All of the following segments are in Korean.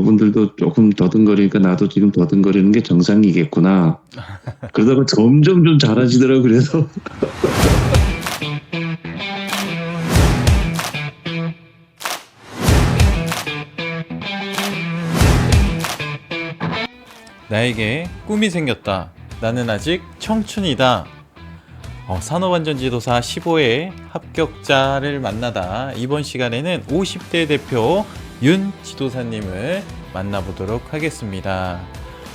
저분들도 조금 더듬거리니까 나도 지금 더듬거리는 게 정상이겠구나. 그러다가 점점 좀 잘하시더라고요. 그래서 나에게 꿈이 생겼다. 나는 아직 청춘이다. 산업안전지도사 15회 합격자를 만나다. 이번 시간에는 50대 대표 윤 지도사님을 만나보도록 하겠습니다.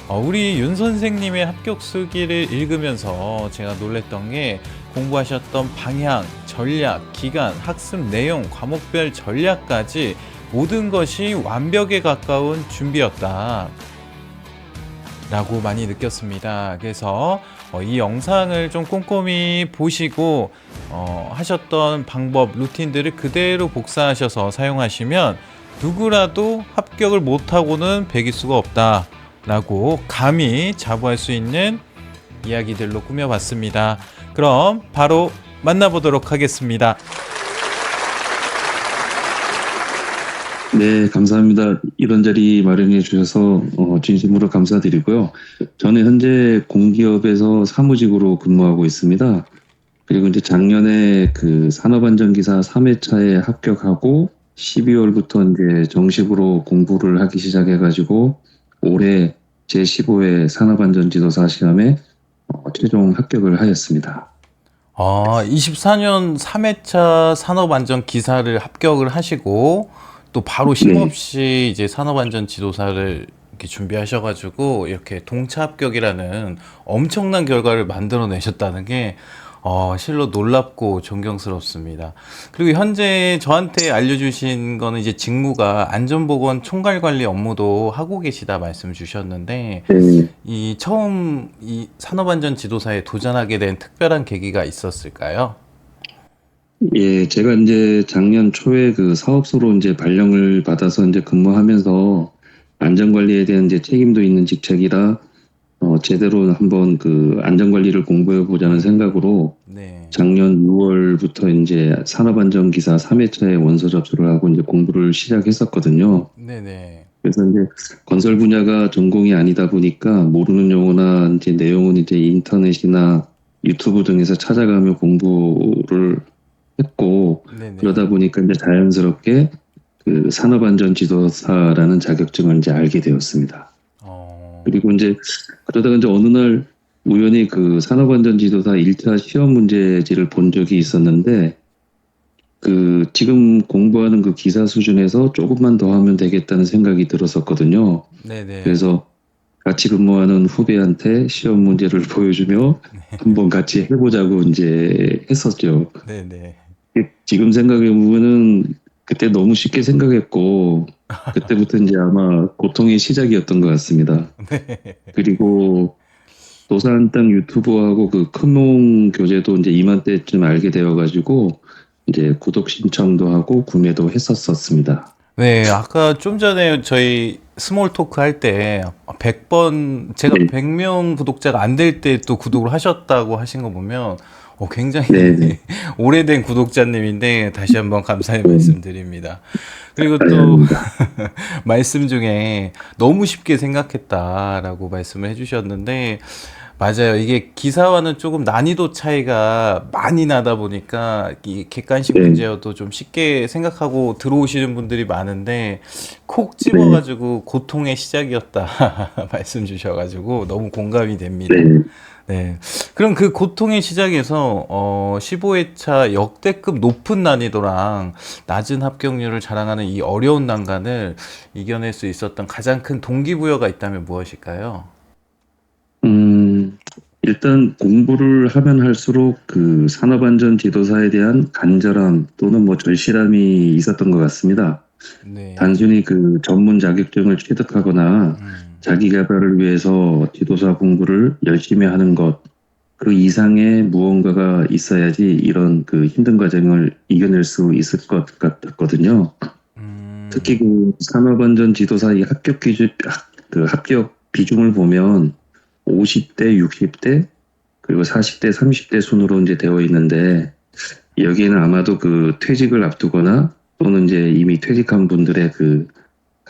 우리 윤 선생님의 합격 수기를 읽으면서 제가 놀랬던 게 공부하셨던 방향, 전략, 기간, 학습 내용, 과목별 전략까지 모든 것이 완벽에 가까운 준비였다 라고 많이 느꼈습니다. 그래서 이 영상을 좀 꼼꼼히 보시고 하셨던 방법, 루틴들을 그대로 복사하셔서 사용하시면 누구라도 합격을 못하고는 배길 수가 없다 라고 감히 자부할 수 있는 이야기들로 꾸며봤습니다. 그럼 바로 만나보도록 하겠습니다. 네, 감사합니다. 이런 자리 마련해 주셔서 진심으로 감사드리고요. 저는 현재 공기업에서 사무직으로 근무하고 있습니다. 그리고 이제 작년에 그 산업안전기사 3회차에 합격하고 12월부터 이제 정식으로 공부를 하기 시작해가지고 올해 제15회 산업안전지도사 시험에 최종 합격을 하였습니다. 24년 3회차 산업안전 기사를 합격을 하시고 또 바로 네, 쉼없이 이제 산업안전 지도사를 이렇게 준비하셔가지고 이렇게 동차 합격이라는 엄청난 결과를 만들어내셨다는 게 실로 놀랍고 존경스럽습니다. 그리고 현재 저한테 알려주신 거는 이제 직무가 안전보건 총괄관리 업무도 하고 계시다 말씀 주셨는데 네. 이 처음 이 산업안전 지도사에 도전하게 된 특별한 계기가 있었을까요? 예, 제가 이제 작년 초에 그 사업소로 이제 발령을 받아서 이제 근무하면서 안전관리에 대한 이제 책임도 있는 직책이라 제대로 한번 그 안전관리를 공부해 보자는 생각으로 네. 작년 6월부터 이제 산업안전기사 3회차에 원서 접수를 하고 이제 공부를 시작했었거든요. 네네. 그래서 이제 건설 분야가 전공이 아니다 보니까 모르는 용어나 이제 내용은 이제 인터넷이나 유튜브 등에서 찾아가며 공부를 했고 네네. 그러다 보니까 이제 자연스럽게 그 산업안전지도사라는 자격증을 이제 알게 되었습니다. 어, 그리고 이제 그러다가 이제 어느 날 우연히 그 산업안전지도사 1차 시험 문제지를 본 적이 있었는데 그 지금 공부하는 그 기사 수준에서 조금만 더 하면 되겠다는 생각이 들었었거든요. 네네. 그래서 같이 근무하는 후배한테 시험 문제를 보여주며 한번 같이 해보자고 이제 했었죠. 네네. 지금 생각해 보면은 그때 너무 쉽게 생각했고 그때부터 이제 아마 고통의 시작이었던 것 같습니다. 네. 그리고 도산 땅 유튜브하고 그 큰몽 교재도 이제 이맘때쯤 알게 되어가지고 이제 구독 신청도 하고 구매도 했었습니다. 네, 아까 좀 전에 저희 스몰 토크 할 때 100번, 제가 네, 100명 구독자가 안 될 때 또 구독을 하셨다고 하신 거 보면 굉장히 네, 네, 오래된 구독자님인데 다시 한번 감사의 네. 말씀드립니다. 그리고 또 아닙니다. 말씀 중에 너무 쉽게 생각했다라고 말씀을 해주셨는데 맞아요. 이게 기사와는 조금 난이도 차이가 많이 나다 보니까 이 객관식 네, 문제여도 좀 쉽게 생각하고 들어오시는 분들이 많은데 콕 네, 집어가지고 고통의 시작이었다 말씀 주셔가지고 너무 공감이 됩니다. 네. 네. 그럼 그 고통의 시작에서 15회차 역대급 높은 난이도랑 낮은 합격률을 자랑하는 이 어려운 난관을 이겨낼 수 있었던 가장 큰 동기부여가 있다면 무엇일까요? 음, 일단 공부를 하면 할수록 그 산업안전 지도사에 대한 간절함 또는 뭐 절실함이 있었던 것 같습니다. 네. 단순히 그 전문 자격증을 취득하거나 음. 자기 개발을 위해서 지도사 공부를 열심히 하는 것, 그 이상의 무언가가 있어야지 이런 그 힘든 과정을 이겨낼 수 있을 것 같거든요. 특히 음. 그 산업안전 지도사 이 합격 기준, 그 합격 비중을 보면 50대, 60대, 그리고 40대, 30대 순으로 이제 되어 있는데 여기에는 아마도 그 퇴직을 앞두거나 또는 이제 이미 퇴직한 분들의 그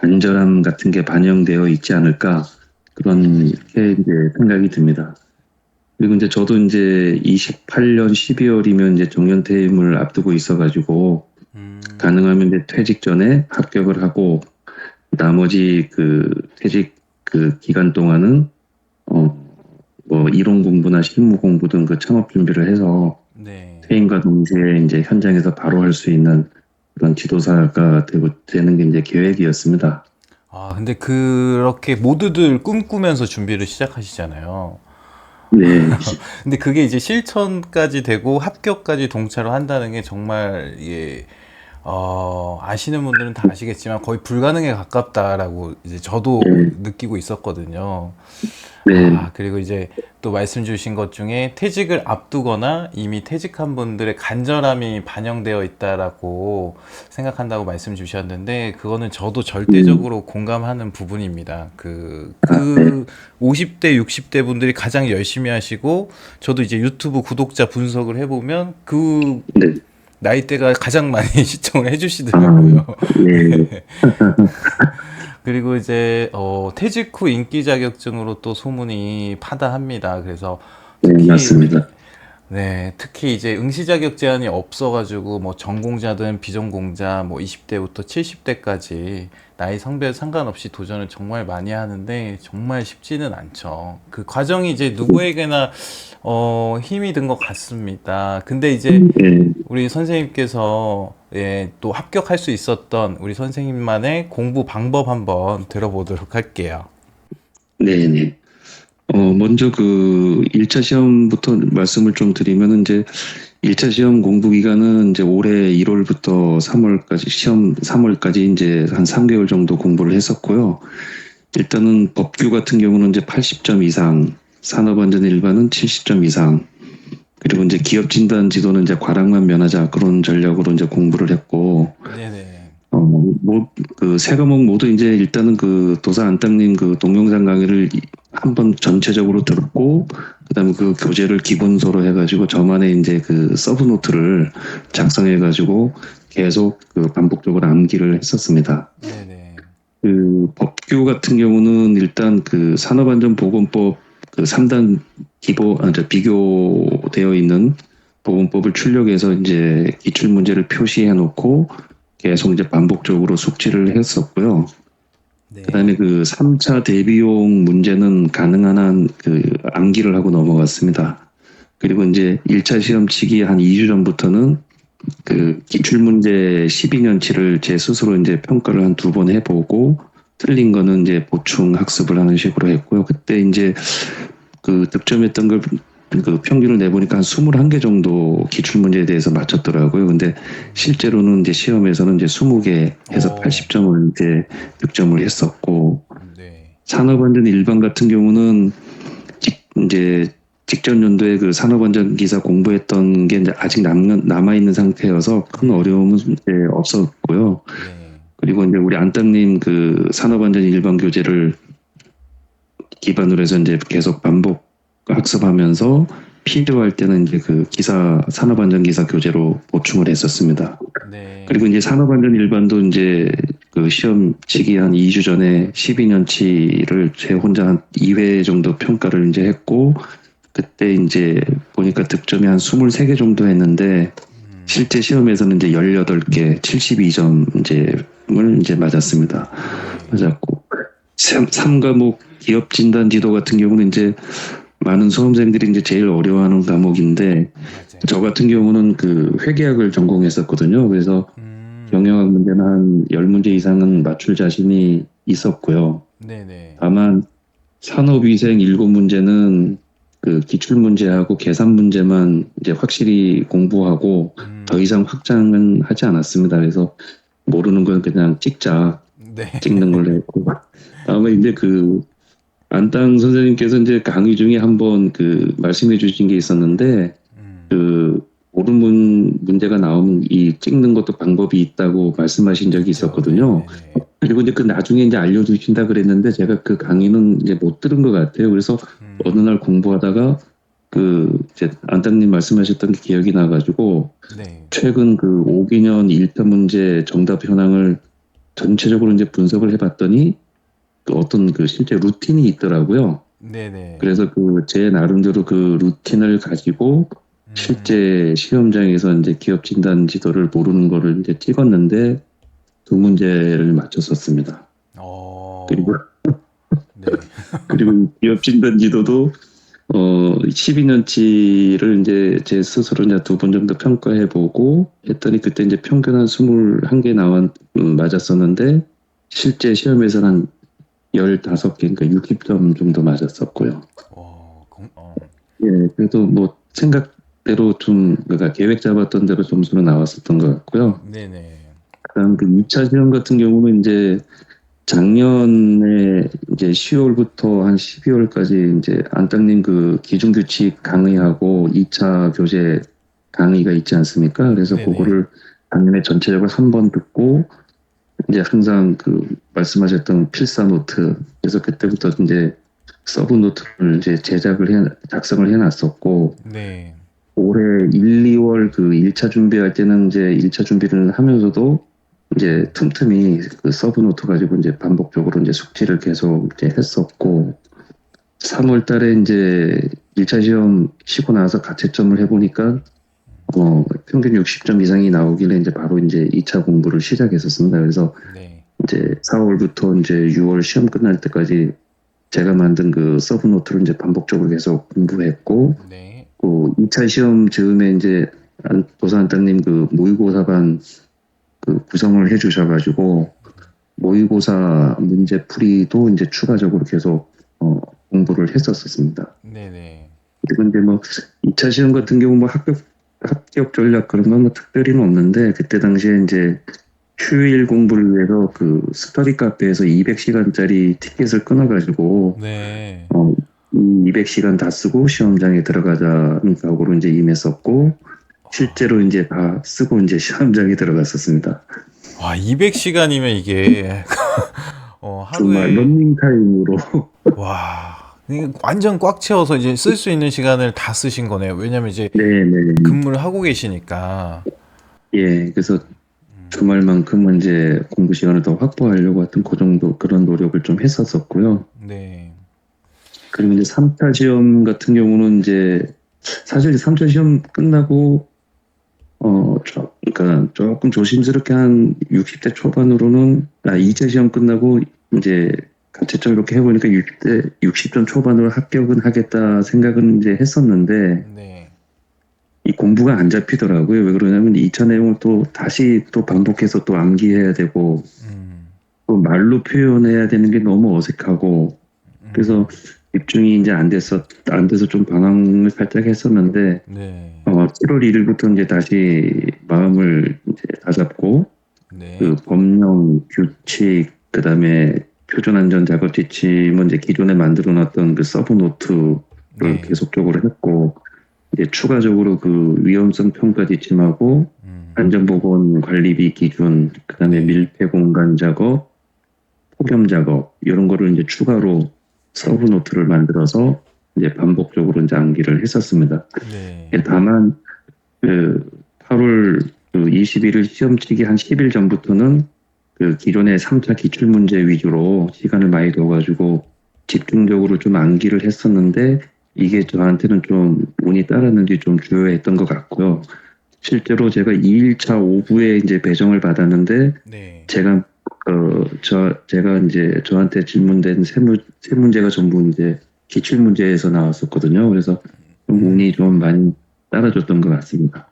간절함 같은 게 반영되어 있지 않을까 그렇게 이제 생각이 듭니다. 그리고 이제 저도 이제 28년 12월이면 이제 정년퇴임을 앞두고 있어가지고 음, 가능하면 이제 퇴직 전에 합격을 하고 나머지 그 퇴직 그 기간 동안은 어 뭐 이론 공부나 실무 공부 등 그 창업 준비를 해서 네. 퇴임과 동시에 이제 현장에서 바로 할 수 있는 그런 지도사가 되는 게 이제 계획이었습니다. 아, 근데 그렇게 모두들 꿈꾸면서 준비를 시작하시잖아요. 네, 근데 그게 이제 실천까지 되고 합격까지 동차로 한다는 게 정말 이게 아시는 분들은 다 아시겠지만 거의 불가능에 가깝다라고 이제 저도 네, 느끼고 있었거든요. 네, 아, 그리고 이제 또 말씀 주신 것 중에 퇴직을 앞두거나 이미 퇴직한 분들의 간절함이 반영되어 있다라고 생각한다고 말씀 주셨는데, 그거는 저도 음, 절대적으로 공감하는 부분입니다. 그, 아, 네, 그 50대, 60대 분들이 가장 열심히 하시고, 저도 이제 유튜브 구독자 분석을 해보면 그 네, 나이대가 가장 많이 시청을 아, 해주시더라고요. 네, 그리고 이제 퇴직 후 인기 자격증으로 또 소문이 파다합니다. 그래서 네, 특히 맞습니다. 네, 특히 이제 응시 자격 제한이 없어가지고 뭐 전공자든 비전공자 뭐 20대부터 70대까지 나이 성별 상관없이 도전을 정말 많이 하는데 정말 쉽지는 않죠. 그 과정이 이제 누구에게나 힘이 든 것 같습니다. 근데 이제 네, 우리 선생님께서 예, 또 합격할 수 있었던 우리 선생님만의 공부 방법 한번 들어보도록 할게요. 네, 네. 먼저 그 1차 시험부터 말씀을 좀 드리면 이제 1차 시험 공부 기간은 이제 올해 1월부터 3월까지 시험 3월까지 이제 한 3개월 정도 공부를 했었고요. 일단은 법규 같은 경우는 이제 80점 이상, 산업안전 일반은 70점 이상, 그리고 이제 기업 진단 지도는 이제 과락만 면하자 그런 전략으로 이제 공부를 했고, 네네. 그 세 과목 모두 이제 일단은 그 도사 안땅님 그 동영상 강의를 한번 전체적으로 들었고, 그다음에 그 교재를 기본서로 해가지고 저만의 이제 그 서브 노트를 작성해가지고 계속 그 반복적으로 암기를 했었습니다. 네네. 그 법규 같은 경우는 일단 그 산업안전보건법 그 3단 비교되어 있는 보건법을 출력해서 이제 기출 문제를 표시해 놓고 계속 이제 반복적으로 숙지를 했었고요. 네. 그다음에 그 3차 대비용 문제는 가능한 한 그 암기를 하고 넘어갔습니다. 그리고 이제 1차 시험 치기 한 2주 전부터는 그 기출문제 12년치를 제 스스로 이제 평가를 한 두 번 해보고 틀린 거는 이제 보충 학습을 하는 식으로 했고요. 그때 이제 그 득점했던 걸 그 평균을 내보니까 한 21개 정도 기출문제에 대해서 맞췄더라고요. 근데 실제로는 이제 시험에서는 이제 20개 해서 어, 80점을 이제 득점을 했었고, 네. 산업안전 일반 같은 경우는 이제 직전 연도에 그 산업안전 기사 공부했던 게 이제 아직 남아있는 상태여서 큰 어려움은 이제 없었고요. 네. 그리고 이제 우리 안땅님 그 산업안전 일반 교재를 기반으로 해서 이제 계속 반복 학습하면서 필요할 때는 이제 그 기사, 산업안전 기사 교재로 보충을 했었습니다. 그리고 네. 이제 산업안전 일반도 이제 그 시험 치기 한 2주 전에 12년치를 제 혼자 한 2회 정도 평가를 이제 했고, 그때 이제 보니까 득점이 한 23개 정도 했는데, 실제 시험에서는 이제 18개, 72점 이제를 이제 맞았습니다. 네. 맞았고, 3과목 기업 진단 지도 같은 경우는 이제 많은 수험생들이 이제 제일 어려워하는 과목인데, 맞아요. 저 같은 경우는 그 회계학을 전공했었거든요. 그래서 음. 경영학 문제는 한 10문제 이상은 맞출 자신이 있었고요. 네네. 다만 산업위생 7문제는 그 기출문제하고 계산 문제만 이제 확실히 공부하고 더 음. 이상 확장은 하지 않았습니다. 그래서 모르는 건 그냥 네. 찍는 걸로 했고. 다음에 이제 그 안땅 선생님께서 이제 강의 중에 한번 그 말씀해 주신 게 있었는데, 음. 그 모르는 문제가 나오면 이 찍는 것도 방법이 있다고 말씀하신 적이 있죠. 있었거든요. 네네네. 그리고 이제 그 나중에 이제 알려주신다 그랬는데 제가 그 강의는 이제 못 들은 것 같아요. 그래서 어느 음. 날 공부하다가 그 이제 안땅님 말씀하셨던 게 기억이 나가지고 네. 최근 그 5개년 1타 문제 정답 현황을 전체적으로 이제 분석을 해봤더니 그 어떤 그 실제 루틴이 있더라고요. 네네. 그래서 그 제 나름대로 그 루틴을 가지고 음, 실제 시험장에서 이제 기업 진단 지도를 모르는 거를 이제 찍었는데 두 문제를 맞췄었습니다. 그리고 어, 네. 그리고 이 기업 진단 지도도 12년치를 이제 제 스스로 이제 두 번 정도 평가해 보고 했더니 그때 이제 평균 한 21개 맞았었는데 실제 시험에서는 한 15개, 그러니까 60점 정도 맞았었고요. 예, 그래도 뭐 생각대로 좀, 그러니까 계획 잡았던 대로 점수는 나왔었던 것 같고요. 네네. 그다음 그 2차 시험 같은 경우는 이제 작년에 이제 10월부터 한 12월까지 이제 안땅님 그 기준규칙 강의하고 2차 교재 강의가 있지 않습니까? 그래서 네네. 그거를 작년에 전체적으로 한 번 듣고 이제 항상 그 말씀하셨던 필사 노트, 그래서 그때부터 이제 서브 노트를 이제 작성을 해놨었고, 네. 올해 1, 2월 그 1차 준비할 때는 이제 1차 준비를 하면서도 이제 틈틈이 그 서브 노트 가지고 이제 반복적으로 이제 숙지를 계속 이제 했었고, 3월 달에 이제 1차 시험 치고 나서 가채점을 해보니까 평균 60점 이상이 나오길래 이제 바로 이제 2차 공부를 시작했었습니다. 그래서 네. 이제 4월부터 이제 6월 시험 끝날 때까지 제가 만든 그 서브 노트를 이제 반복적으로 계속 공부했고, 네. 그 2차 시험 즈음에 이제 도산장님 그 모의고사반 그 구성을 해주셔가지고 모의고사 문제풀이도 이제 추가적으로 계속 공부를 했었습니다. 네네. 그리고 이제 뭐 2차 시험 같은 경우 뭐 합격 전략 그런 건 뭐 특별히는 없는데 그때 당시에 이제 휴일 공부를 위해서 그 스터디 카페에서 200시간짜리 티켓을 끊어가지고 네. 어, 200시간 다 쓰고 시험장에 들어가자는 각오로 이제 임했었고 실제로 이제 다 쓰고 이제 시험장에 들어갔었습니다. 와, 200시간이면 이게 정말 하루에 런닝 타임으로 와, 이게 완전 꽉 채워서 이제 쓸 수 있는 시간을 다 쓰신 거네요. 왜냐면 이제 네네. 근무를 하고 계시니까. 예, 그래서 주말만큼은 이제 공부 시간을 더 확보하려고 하여튼 그 정도 그런 노력을 좀 했었었고요. 네. 그리고 이제 3차 시험 같은 경우는 이제 사실 3차 시험 끝나고 그러니까 조금 조심스럽게 한 60대 초반으로는 2차 시험 끝나고 이제 가채점 이렇게 해보니까 60점 초반으로 합격은 하겠다 생각은 이제 했었는데 네. 이 공부가 안 잡히더라고요. 왜 그러냐면 2차 내용을 또 다시 또 반복해서 또 암기해야 되고 음. 또 말로 표현해야 되는 게 너무 어색하고 그래서 음. 집중이 이제 안 돼서 좀 방황을 살짝 했었는데 네. 7월 1일부터 이제 다시 마음을 이제 다잡고 그 네. 법령 규칙 그다음에 표준 안전 작업 지침은 이제 기존에 만들어 놨던 그 서브 노트를 네. 계속적으로 했고 이제 추가적으로 그 위험성 평가 지침하고 음. 안전보건 관리비 기준 그다음에 네. 밀폐 공간 작업 폭염 작업 이런 거를 이제 추가로 서브 노트를 만들어서 이제 반복적으로 이제 암기를 했었습니다. 네. 다만 그 8월 그 21일 시험 치기 한 10일 전부터는 그 기존의 3차 기출 문제 위주로 시간을 많이 둬가지고 집중적으로 좀 암기를 했었는데 이게 저한테는 좀 운이 따랐는지 좀 주요했던 것 같고요. 실제로 제가 2일차 오후에 이제 배정을 받았는데 네. 제가 이제 저한테 질문된 세 문제가 전부 이제 기출 문제에서 나왔었거든요. 그래서 좀 운이 음. 좀 많이 따라줬던 것 같습니다.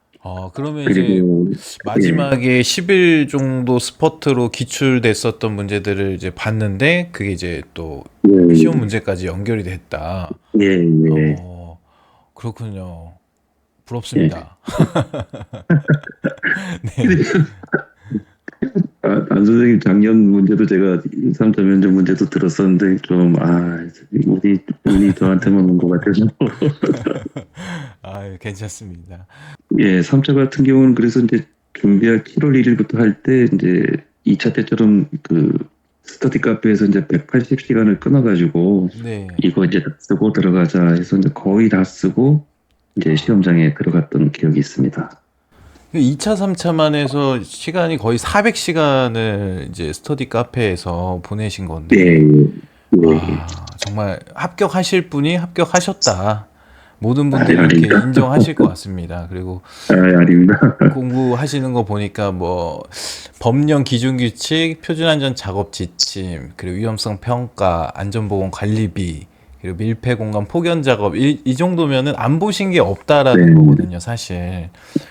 그러면 이제 그리고 예, 마지막에 10일 정도 스퍼트로 기출됐었던 문제들을 이제 봤는데 그게 이제 또 시험 예, 문제까지 연결이 됐다. 예, 예, 어, 그렇군요. 예. 부럽습니다. 네. 안 선생님 작년 문제도 제가 3차 면접 문제도 들었었는데 좀 우리 운이 저한테만 온 것 같아서 괜찮습니다. 예, 3차 같은 경우는 그래서 이제 준비할 7월 1일부터 할 때 이제 2차 때처럼 그 스터디 카페에서 이제 180시간을 끊어가지고 네. 이거 이제 다 쓰고 들어가자 해서 이제 거의 다 쓰고 이제 아, 시험장에 들어갔던 기억이 있습니다. 2차, 3차만 해서 시간이 거의 400시간을 이제 스터디 카페에서 보내신 예, 건데, 예. 정말 합격하실 분이 합격하셨다. 모든 분들이 이렇게 아닙니다. 인정하실 것 같습니다. 그리고 아닙니다. 공부하시는 거 보니까 뭐 법령 기준 규칙, 표준 안전 작업 지침, 그리고 위험성 평가, 안전보건 관리비, 그리고 밀폐 공간 폭연 작업 이 정도면은 안 보신 게 없다라는 네. 거거든요, 사실.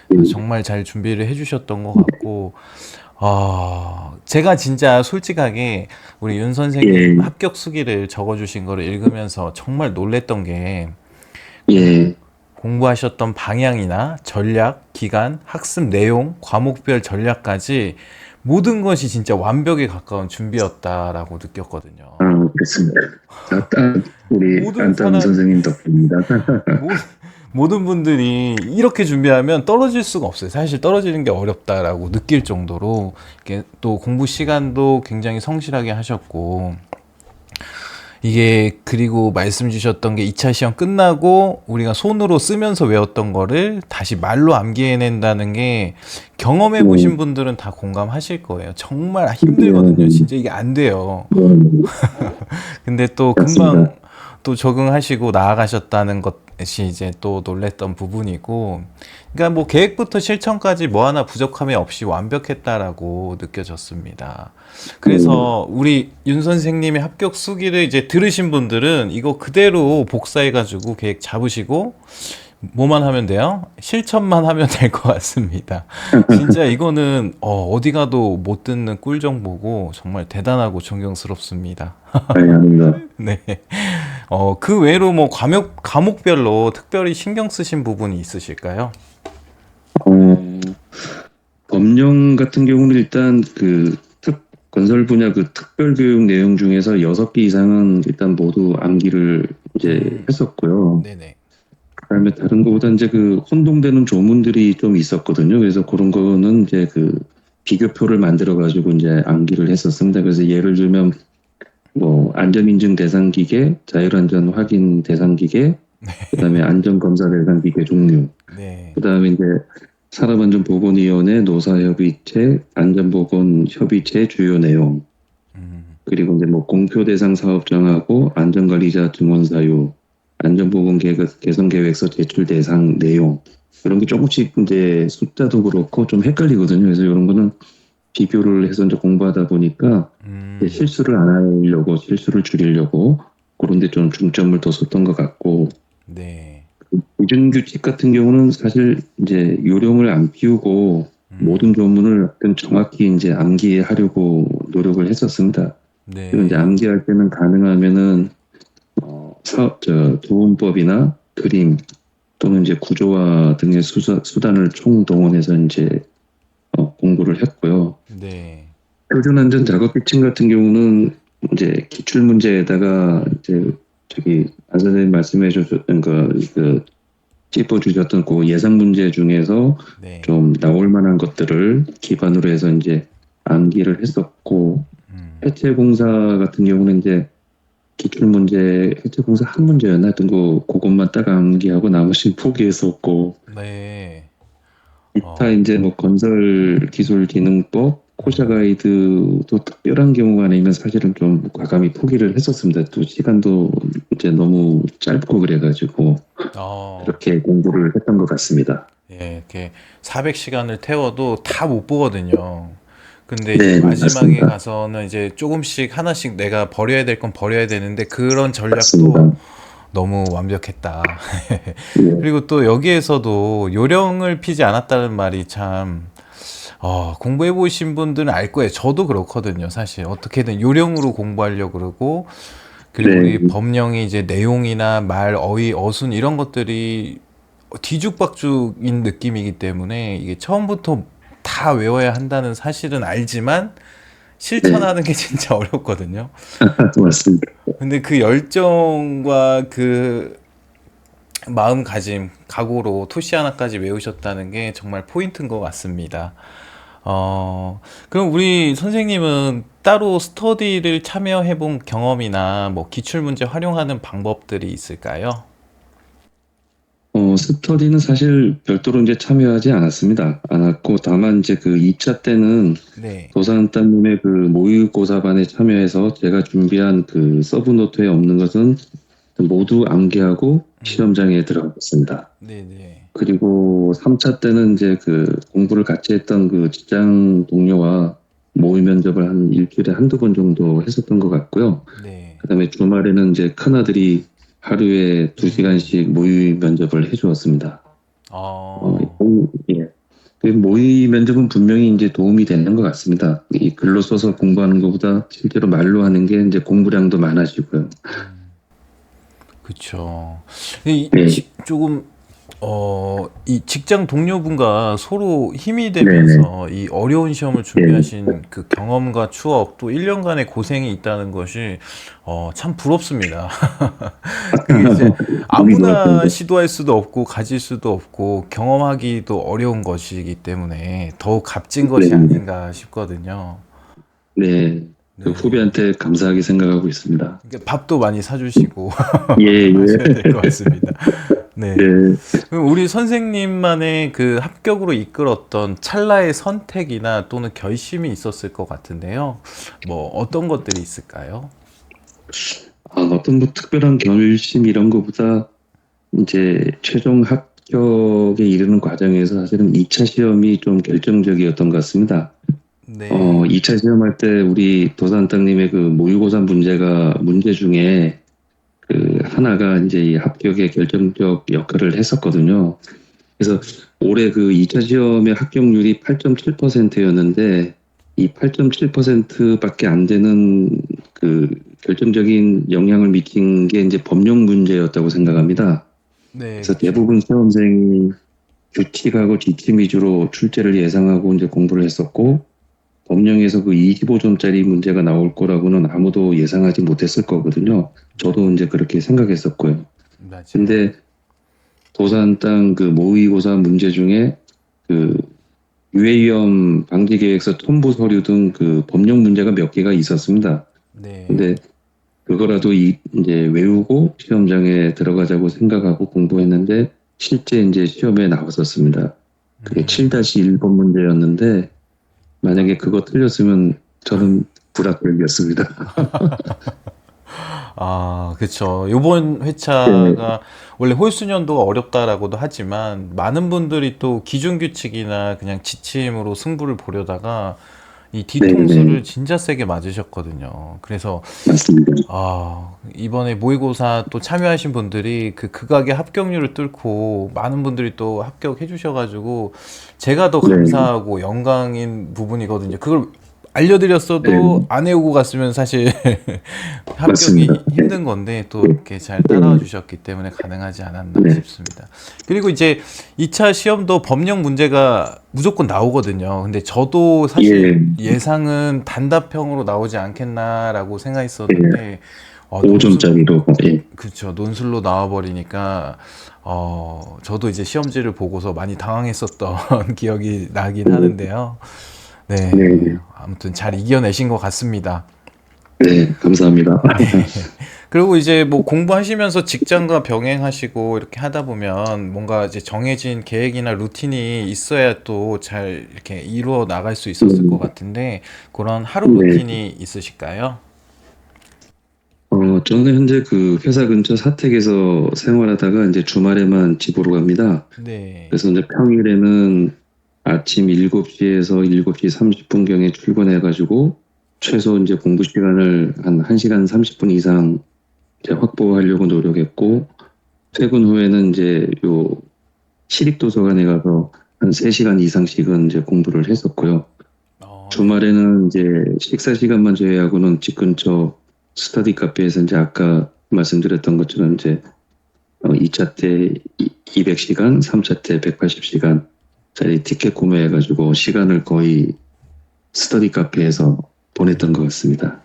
그래서 정말 잘 준비를 해주셨던 것 같고, 제가 진짜 솔직하게 우리 윤 선생님 예, 합격 수기를 적어주신 거를 읽으면서 정말 놀랬던 게 예, 공부하셨던 방향이나 전략, 기간, 학습 내용, 과목별 전략까지 모든 것이 진짜 완벽에 가까운 준비였다라고 느꼈거든요. 그렇습니다. 딱 우리 모든 안타운 사람, 선생님 덕분입니다. 모, 모든 분들이 이렇게 준비하면 떨어질 수가 없어요. 사실 떨어지는 게 어렵다라고 느낄 정도로 이게 또 공부 시간도 굉장히 성실하게 하셨고 이게 그리고 말씀 주셨던 게 2차 시험 끝나고 우리가 손으로 쓰면서 외웠던 거를 다시 말로 암기해낸다는 게 경험해 보신 분들은 다 공감하실 거예요. 정말 힘들거든요. 진짜 이게 안 돼요. 근데 또 금방 맞습니다. 또 적응하시고 나아가셨다는 것이 이제 또 놀랬던 부분이고, 그러니까 뭐 계획부터 실천까지 뭐 하나 부족함이 없이 완벽했다라고 느껴졌습니다. 그래서 우리 윤 선생님의 합격 수기를 이제 들으신 분들은 이거 그대로 복사해가지고 계획 잡으시고 뭐만 하면 돼요? 실천만 하면 될 것 같습니다. 진짜 이거는 어디 가도 못 듣는 꿀 정보고 정말 대단하고 존경스럽습니다. 아닙니다. 네. 그 외로 뭐 과목별로 특별히 신경 쓰신 부분이 있으실까요? 어, 법령 같은 경우는 일단 건설 분야 특별 교육 내용 중에서 6개 이상은 일단 모두 암기를 이제 했었고요. 네네. 그다음에 다른 거보다 이제 혼동되는 조문들이 좀 있었거든요. 그래서 그런 거는 이제 비교표를 만들어 가지고 이제 암기를 했었습니다. 그래서 예를 들면 뭐 안전인증 대상 기계, 자율안전 확인 대상 기계, 그다음에 안전검사 대상 기계 종류, 네. 그다음에 이제 산업안전보건위원회 노사협의체, 안전보건협의체 주요 내용, 음, 그리고 이제 뭐 공표 대상 사업 정하고 안전관리자 증원 사유, 안전보건 계획 개선 계획서 제출 대상 내용 이런 게 조금씩 이제 숫자도 그렇고 좀 헷갈리거든요. 그래서 이런 거는 비교를 해서 이제 공부하다 보니까 이제 음, 실수를 안 하려고 실수를 줄이려고 그런 데 좀 중점을 뒀었던 것 같고 네. 기준 규칙 같은 경우는 사실 이제 요령을 안 피우고 모든 음, 조문을 좀 정확히 이제 암기하려고 노력을 했었습니다. 그리고 이제 네. 암기할 때는 가능하면은 도움법이나 그림 또는 이제 구조화 등의 수단을 총동원해서 이제 공부를 했고요. 네. 표준 안전 작업 필증 같은 경우는 이제 기출 문제에다가 이제 안 선생님 말씀해 주셨던 짚어주셨던 예상 문제 중에서 네. 좀 나올 만한 것들을 기반으로 해서 이제 암기를 했었고, 음, 해체 공사 같은 경우는 이제 기출 문제, 해체 공사 한 문제였나 하여튼 그것만 딱 암기하고 나머지는 포기했었고, 네. 기타 어, 이제 뭐 건설 기술 기능법, 코샤 음, 가이드도 특별한 경우가 아니면 사실은 좀 과감히 포기를 했었습니다. 또 시간도 이제 너무 짧고 그래가지고 어, 그렇게 공부를 했던 것 같습니다. 예, 이렇게 400시간을 태워도 다 못 보거든요. 근데 이제 네, 마지막에 맞습니다. 가서는 이제 조금씩 하나씩 내가 버려야 될 건 버려야 되는데 그런 전략도 맞습니다. 너무 완벽했다. 예, 그리고 또 여기에서도 요령을 피지 않았다는 말이 참, 공부해 보신 분들은 알 거예요. 저도 그렇거든요. 사실 어떻게든 요령으로 공부하려고 그러고, 그리고 네, 우리 법령이 이제 내용이나 말, 어휘, 어순 이런 것들이 뒤죽박죽인 느낌이기 때문에 이게 처음부터 다 외워야 한다는 사실은 알지만 네, 실천하는 게 진짜 어렵거든요. 맞습니다. 근데 그 열정과 그 마음가짐, 각오로 토시 하나까지 외우셨다는 게 정말 포인트인 것 같습니다. 그럼 우리 선생님은 따로 스터디를 참여해 본 경험이나 뭐 기출문제 활용하는 방법들이 있을까요? 스터디는 사실 별도로 이제 참여하지 않았고, 다만 이제 그 2차 때는 네. 도산따님의 그 모의고사반에 참여해서 제가 준비한 그 서브노트에 없는 것은 모두 암기하고 음. 시험장에 들어갔습니다. 네네. 그리고 3차 때는 이제 그 공부를 같이 했던 그 직장 동료와 모의 면접을 한 일주일에 한두 번 정도 했었던 것 같고요. 네. 그다음에 주말에는 이제 큰아들이 하루에 두 음. 시간씩 모의 면접을 해주었습니다. 어. 예. 그 모의 면접은 분명히 이제 도움이 되는 것 같습니다. 이 글로 써서 공부하는 것보다 실제로 말로 하는 게 이제 공부량도 많아지고요. 그쵸. 이 네, 조금 이 직장 동료분과 서로 힘이 네네, 되면서 이 어려운 시험을 네. 준비하신 그 경험과 추억 또 1년간의 고생이 있다는 것이 참 부럽습니다. 그게 이제 너무 아무나 좋았습니다. 시도할 수도 없고 가질 수도 없고 경험하기도 어려운 것이기 때문에 더욱 값진 것이 네, 아닌가 싶거든요. 네. 그 네. 후배한테 감사하게 생각하고 있습니다. 그러니까 밥도 많이 사주시고 예, 하셔야 예. 될 것 같습니다. 네. 네, 그럼 우리 선생님만의 그 합격으로 이끌었던 찰나의 선택이나 또는 결심이 있었을 것 같은데요. 뭐 어떤 것들이 있을까요? 어떤 뭐 특별한 결심 이런 거보다 이제 최종 합격에 이르는 과정에서 사실은 2차 시험이 좀 결정적이었던 것 같습니다. 네. 2차 시험할 때 우리 도산땅님의 그 모의고사 문제 중에 그 하나가 이제 이 합격의 결정적 역할을 했었거든요. 그래서 올해 그 2차 시험의 합격률이 8.7%였는데 이 8.7%밖에 안 되는 그 결정적인 영향을 미친 게 이제 법령 문제였다고 생각합니다. 네, 그래서 그쵸. 대부분 시험생이 규칙하고 지침 위주로 출제를 예상하고 이제 공부를 했었고 법령에서 그 25점짜리 문제가 나올 거라고는 아무도 예상하지 못했을 거거든요. 저도 이제 그렇게 생각했었고요. 맞아요. 근데 도산 땅 그 모의고사 문제 중에 그 유해위험 방지 계획서 첨부 서류 등 그 법령 문제가 몇 개가 있었습니다. 네. 근데 그거라도 이제 외우고 시험장에 들어가자고 생각하고 공부했는데 실제 이제 시험에 나왔었습니다. 그게 음. 7-1번 문제였는데 만약에 그거 틀렸으면 저는 불합격이었습니다. 아, 그쵸. 요번 네, 회차가 원래 홀수년도가 어렵다라고도 하지만 많은 분들이 또 기준 규칙이나 그냥 지침으로 승부를 보려다가 이 네, 네, 뒤통수를 진짜 세게 맞으셨거든요. 그래서 맞습니다. 이번에 모의고사 또 참여하신 분들이 그 극악의 합격률을 뚫고 많은 분들이 또 합격해 주셔가지고 제가 더 네, 감사하고 영광인 부분이거든요. 그걸 네, 알려드렸어도 안 해오고 갔으면 사실 맞습니다. 합격이 힘든 건데 또 이렇게 잘 따라와 네, 주셨기 때문에 가능하지 않았나 네, 싶습니다. 그리고 이제 2차 시험도 법령 문제가 무조건 나오거든요. 근데 저도 사실 예, 예상은 단답형으로 나오지 않겠나라고 예, 생각했었는데 논술 5점짜리로, 예, 그쵸 논술로 나와버리니까 저도 이제 시험지를 보고서 많이 당황했었던 기억이 나긴 네, 하는데요. 네, 네, 네, 아무튼 잘 이겨내신 것 같습니다. 네, 감사합니다. 네. 그리고 이제 뭐 공부하시면서 직장과 병행하시고 이렇게 하다 보면 뭔가 이제 정해진 계획이나 루틴이 있어야 또 잘 이렇게 이루어 나갈 수 있었을 것 음, 같은데 그런 하루 네, 루틴이 있으실까요? 저는 현재 그 회사 근처 사택에서 생활하다가 이제 주말에만 집으로 갑니다. 네. 그래서 이제 평일에는 아침 7시에서 7시 30분경에 출근해가지고 최소 이제 공부 시간을 한 1시간 30분 이상 이제 확보하려고 노력했고 퇴근 후에는 이제 요 시립도서관에 가서 한 3시간 이상씩은 이제 공부를 했었고요. 네. 주말에는 이제 식사 시간만 제외하고는 집 근처 스터디 카페에서 이제 아까 말씀드렸던 것처럼 이제 2차 때 200시간, 3차 때 180시간짜리 티켓 구매해가지고 시간을 거의 스터디 카페에서 보냈던 것 같습니다.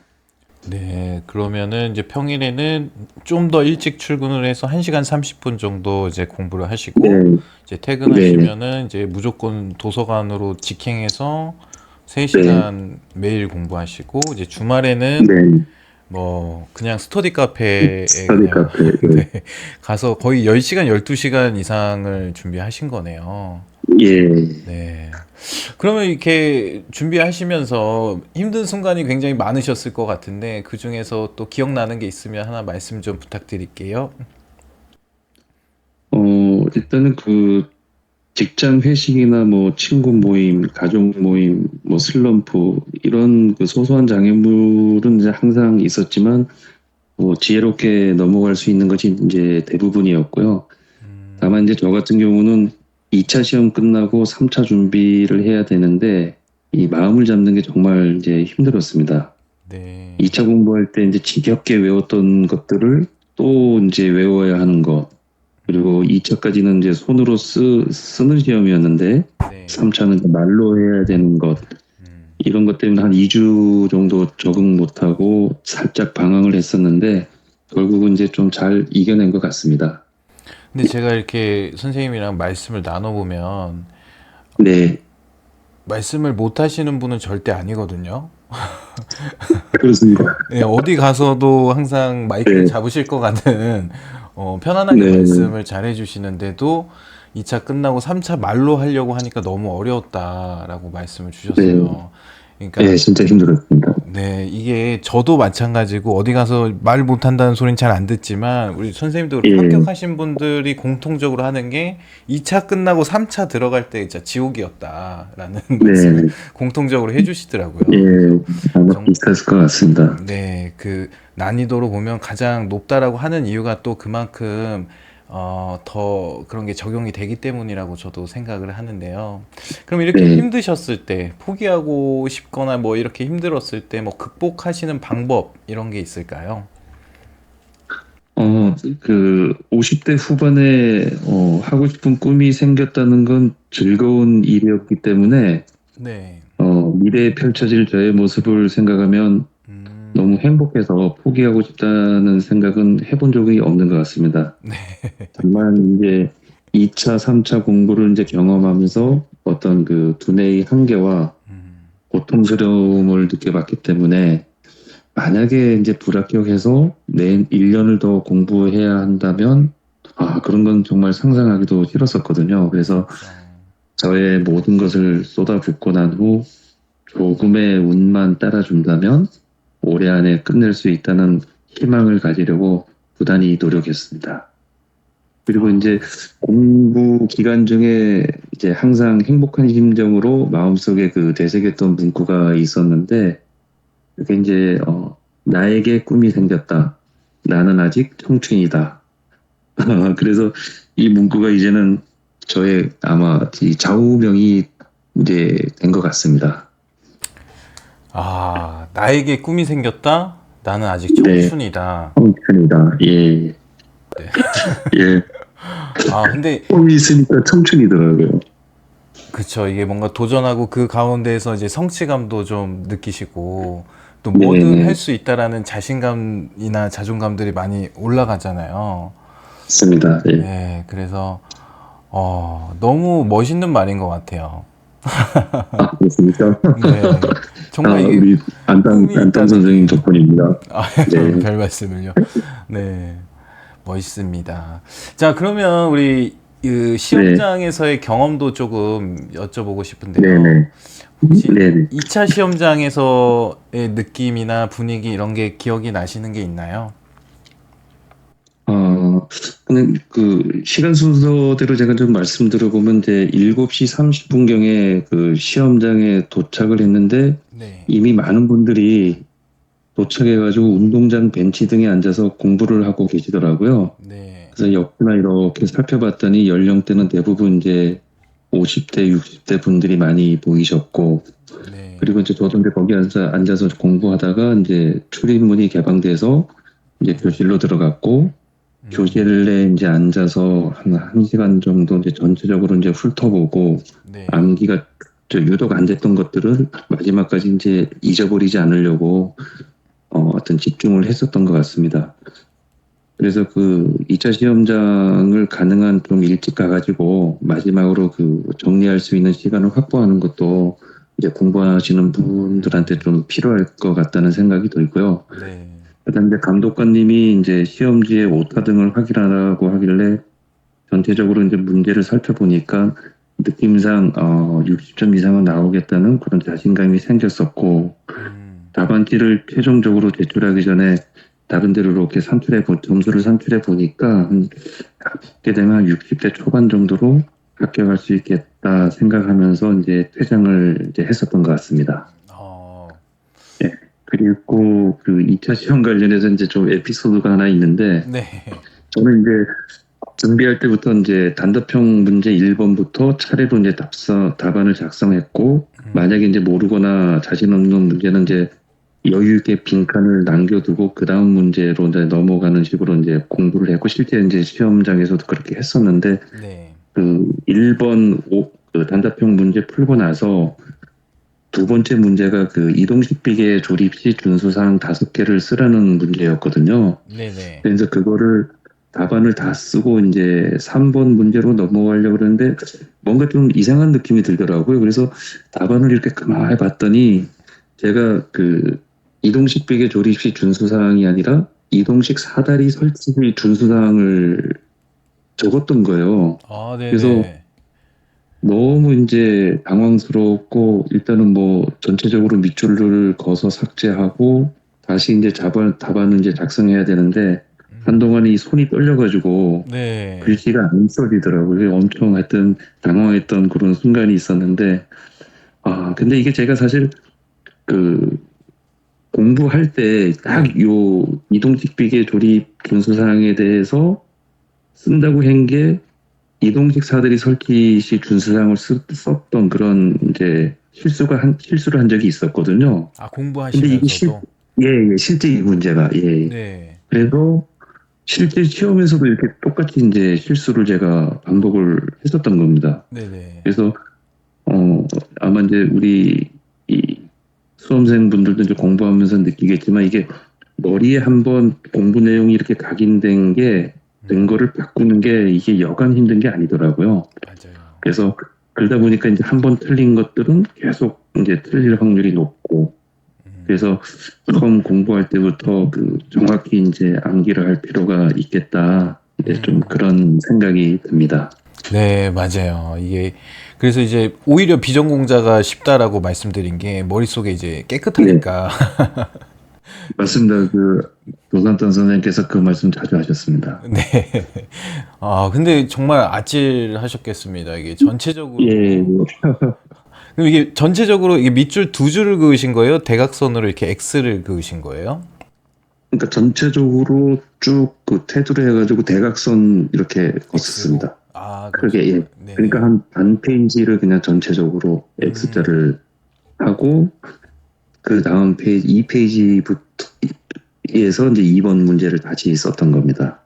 네, 그러면은 이제 평일에는 좀 더 일찍 출근을 해서 1시간 30분 정도 이제 공부를 하시고 네, 이제 네, 퇴근하시면은 이제 무조건 도서관으로 직행해서 네, 3시간 매일 공부하시고 이제 주말에는 네, 뭐 그냥 스터디 카페에 스터디 그냥 카페. 네, 가서 거의 10시간, 12시간 이상을 준비하신 거네요. 예. 네. 그러면 이렇게 준비하시면서 힘든 순간이 굉장히 많으셨을 것 같은데 그중에서 또 기억나는 게 있으면 하나 말씀 좀 부탁드릴게요. 일단은 그 직장 회식이나 뭐 친구 모임, 가족 모임, 뭐 슬럼프 이런 그 소소한 장애물은 이제 항상 있었지만 뭐 지혜롭게 넘어갈 수 있는 것이 이제 대부분이었고요. 다만 이제 저 같은 경우는 2차 시험 끝나고 3차 준비를 해야 되는데 이 마음을 잡는 게 정말 이제 힘들었습니다. 네. 2차 공부할 때 이제 지겹게 외웠던 것들을 또 이제 외워야 하는 것. 그리고 2차까지는 이제 손으로 쓰는 시험이었는데 네. 3차는 말로 해야 되는 것. 이런 것 때문에 한 2주 정도 적응 못하고 살짝 방황을 했었는데 결국은 이제 좀 잘 이겨낸 것 같습니다. 근데 제가 이렇게 선생님이랑 말씀을 나눠보면 네, 말씀을 못 하시는 분은 절대 아니거든요. 그렇습니다. 네, 어디 가서도 항상 마이크를 네, 잡으실 것 같은 편안하게 네, 네, 말씀을 잘 해주시는데도 2차 끝나고 3차 말로 하려고 하니까 너무 어려웠다라고 말씀을 네, 주셨어요. 네, 그러니까 진짜 힘들었습니다. 네, 이게 저도 마찬가지고 어디 가서 말 못한다는 소리는 잘 안 듣지만 우리 선생님도 그렇고 예, 합격하신 분들이 공통적으로 하는 게 2차 끝나고 3차 들어갈 때 진짜 지옥이었다라는 말씀을 네, 공통적으로 해주시더라고요. 예, 그래서 아마 정, 비슷했을 것 같습니다. 네, 그 난이도로 보면 가장 높다라고 하는 이유가 또 그만큼 더 그런 게 적용이 되기 때문이라고 저도 생각을 하는데요. 그럼 이렇게 네, 힘드셨을 때, 포기하고 싶거나 뭐 이렇게 힘들었을 때 뭐 극복하시는 방법 이런 게 있을까요? 그 50대 후반에 하고 싶은 꿈이 생겼다는 건 즐거운 일이었기 때문에 네. 미래에 펼쳐질 저의 모습을 생각하면 너무 행복해서 포기하고 싶다는 생각은 해본 적이 없는 것 같습니다. 다만 이제 2차, 3차 공부를 이제 경험하면서 어떤 그 두뇌의 한계와 고통스러움을 느껴봤기 때문에 만약에 이제 불합격해서 내 1년을 더 공부해야 한다면 그런 건 정말 상상하기도 싫었었거든요. 그래서 그쵸. 저의 모든 것을 쏟아붓고 난 후 조금의 운만 따라준다면 올해 안에 끝낼 수 있다는 희망을 가지려고 부단히 노력했습니다. 그리고 이제 아, 공부 기간 중에 이제 항상 행복한 심정으로 마음속에 그 되새겼던 문구가 있었는데 그게 이제 나에게 꿈이 생겼다. 나는 아직 청춘이다. 그래서 이 문구가 이제는 저의 아마 이 좌우명이 이제 된 것 같습니다. 나에게 꿈이 생겼다? 나는 아직 네, 청춘이다. 청춘이다. 예, 예. 근데 꿈이 있으니까 청춘이더라고요. 그쵸. 이게 뭔가 도전하고 그 가운데에서 이제 성취감도 좀 느끼시고 또 뭐든 할 네네, 수 있다라는 자신감이나 자존감들이 많이 올라가잖아요. 맞습니다. 예. 네, 그래서 너무 멋있는 말인 것 같아요. 그렇습니까? 네, 정말 이게 우리 꿈이 안당 있다는 선생님 게 덕분입니다. 네, 별 말씀을요. 네, 멋있습니다. 자, 그러면 우리 그 네, 시험장에서의 경험도 조금 여쭤보고 싶은데요. 네네, 혹시 네네. 2차 시험장에서의 느낌이나 분위기 이런 게 기억이 나시는 게 있나요? 근데 그 시간 순서대로 제가 좀 말씀드려보면 이제 7시 30분경에 그 시험장에 도착을 했는데 네, 이미 많은 분들이 도착해가지고 운동장 벤치 등에 앉아서 공부를 하고 계시더라고요. 네, 그래서 역시나 이렇게 살펴봤더니 연령대는 대부분 이제 50대, 60대 분들이 많이 보이셨고, 네, 그리고 이제 저도 이제 거기 앉아서 공부하다가 이제 출입문이 개방돼서 이제 교실로 들어갔고, 교실에 이제 앉아서 한 1시간 정도 이제 전체적으로 이제 훑어보고, 네. 암기가 유독 안 됐던 것들을 마지막까지 이제 잊어버리지 않으려고 어떤 집중을 했었던 것 같습니다. 그래서 그 2차 시험장을 가능한 좀 일찍 가가지고 마지막으로 그 정리할 수 있는 시간을 확보하는 것도 이제 공부하시는 분들한테 좀 필요할 것 같다는 생각이 들고요. 네. 그다음 이제 감독관님이 이제 시험지에 오타 등을 확인하라고 하길래 전체적으로 이제 문제를 살펴보니까 느낌상 60점 이상은 나오겠다는 그런 자신감이 생겼었고 음. 답안지를 최종적으로 제출하기 전에 나름대로 이렇게 점수를 산출해 보니까 붙게 되면 한 60대 초반 정도로 합격할 수 있겠다 생각하면서 이제 퇴장을 이제 했었던 것 같습니다. 어. 예. 그리고 그 2차 시험 관련해서 이제 좀 에피소드가 하나 있는데 네. 저는 이제 준비할 때부터 이제 단답형 문제 1번부터 차례로 이제 답안을 작성했고, 만약에 이제 모르거나 자신 없는 문제는 이제 여유 있게 빈칸을 남겨두고 그 다음 문제로 이제 넘어가는 식으로 이제 공부를 했고, 실제 이제 시험장에서도 그렇게 했었는데, 네. 그 1번 그 단답형 문제 풀고 나서 두 번째 문제가 그 이동식 비계 조립 시 준수사항 5개를 쓰라는 문제였거든요. 네네. 그래서 그거를 답안을 다 쓰고 이제 3번 문제로 넘어가려고 그러는데 뭔가 좀 이상한 느낌이 들더라고요. 그래서 답안을 이렇게 가만히 봤더니 제가 그 이동식 베개 조립 시 준수사항이 아니라 이동식 사다리 설치 시 준수사항을 적었던 거예요. 아, 그래서 네네. 너무 이제 당황스럽고 일단은 뭐 전체적으로 밑줄을 그어서 삭제하고 다시 이제 답안을 이제 작성해야 되는데 한동안 이 손이 떨려가지고 네. 글씨가 안 써지더라고요. 그래서 엄청 하여튼 당황했던 그런 순간이 있었는데 근데 이게 제가 사실 그 공부할 때 네. 딱 요 이동식 비계 조립 준수사항에 대해서 쓴다고 한 게 이동식 사다리 설치 시 준수사항을 썼던 그런 이제 실수를 한 적이 있었거든요. 아, 근데 이게 공부하시면서도. 실제 이 문제가 네. 그래서 실제 시험에서도 이렇게 똑같이 이제 실수를 제가 반복을 했었던 겁니다. 네네. 그래서 아마 이제 우리 이 수험생분들도 이제 공부하면서 느끼겠지만 이게 머리에 한번 공부 내용이 이렇게 각인된 된 거를 바꾸는 게 이게 여간 힘든 게 아니더라고요. 맞아요. 그래서 그러다 보니까 이제 한 번 틀린 것들은 계속 이제 틀릴 확률이 높고 그래서 처음 공부할 때부터 그 정확히 이제 암기를 할 필요가 있겠다. 이제 좀 그런 생각이 듭니다. 네, 맞아요. 이게 그래서 이제 오히려 비전공자가 쉽다라고 말씀드린 게 머릿속에 이제 예, 깨끗하니까. 맞습니다. 그 노산탄 선생님께서 그 말씀 자주 하셨습니다. 네. 아, 근데 정말 아찔하셨겠습니다. 이게 예, 전체적으로. 그럼 이게 전체적으로 이게 밑줄 두 줄을 그으신 거예요? 대각선으로 이렇게 X를 그으신 거예요? 그러니까 전체적으로 쭉 그 테두리 해가지고 대각선 이렇게 X로. 걷었습니다. 아, 크게 예. 그러셨구나. 그러니까 네네. 한 반 페이지를 그냥 전체적으로 X자를 하고 그 다음 페이지 2페이지부터에서 이제 2번 문제를 다시 썼던 겁니다.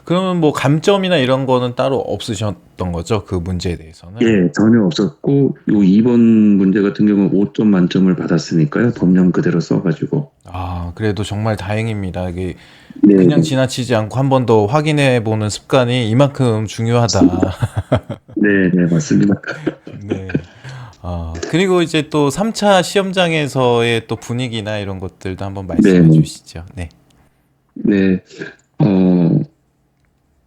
그러면 뭐 감점이나 이런 거는 따로 없으셨던 거죠? 그 문제에 대해서는? 예, 전혀 없었고 요 2번 문제 같은 경우는 5점 만점을 받았으니까요. 법령 그대로 써가지고. 아, 그래도 정말 다행입니다. 이게 네, 그냥 지나치지 않고 한 번 더 확인해 보는 습관이 이만큼 중요하다. 네, 네, 맞습니다. 네. 그리고 이제 또 3차 시험장에서의 또 분위기나 이런 것들도 한번 네, 말씀해 주시죠. 네. 네. 어,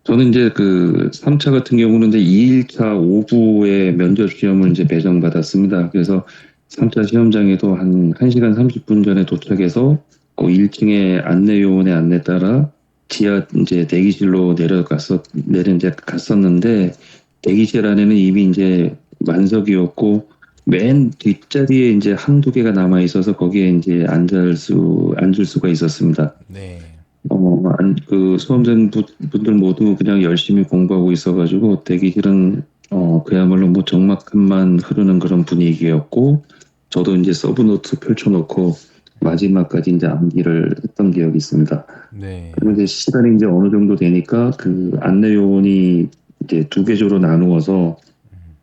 저는 이제 그 3차 같은 경우는 이제 2일차 오후에 면접 시험을 이제 배정받았습니다. 그래서 3차 시험장에도 한 1시간 30분 전에 도착해서 그 1층에 안내요원의 안내 따라 지하 이제 대기실로 이제 갔었는데 대기실 안에는 이미 이제 만석이었고 맨 뒷자리에 이제 한두 개가 남아 있어서 거기에 이제 앉을 수가 있었습니다. 네. 그 수험생분들 모두 그냥 열심히 공부하고 있어가지고 대기실은 그야말로 뭐 적막함만 흐르는 그런 분위기였고 저도 이제 서브노트 펼쳐놓고 마지막까지 이제 암기를 했던 기억이 있습니다. 네. 그리고 이제 시간이 이제 어느 정도 되니까 그 안내 요원이 이제 두 개조로 나누어서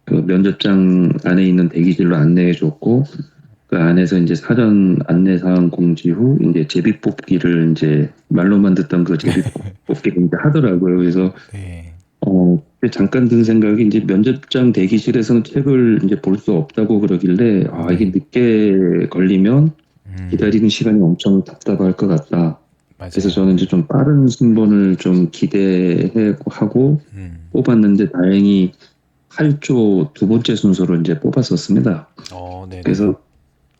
그 면접장 안에 있는 대기실로 안내해 줬고 그 안에서 이제 사전 안내사항 공지 후 이제 제비뽑기를 이제 말로만 듣던 그 제비뽑기를 이제 하더라고요. 그래서 네. 잠깐 든 생각이 이제 면접장 대기실에서는 책을 이제 볼 수 없다고 그러길래 이게 네. 늦게 걸리면 기다리는 시간이 엄청 답답할 것 같다. 그래서 맞아요. 저는 이제 좀 빠른 순번을 좀 기대하고 뽑았는데 다행히 8조 두 번째 순서로 이제 뽑았었습니다. 네네. 그래서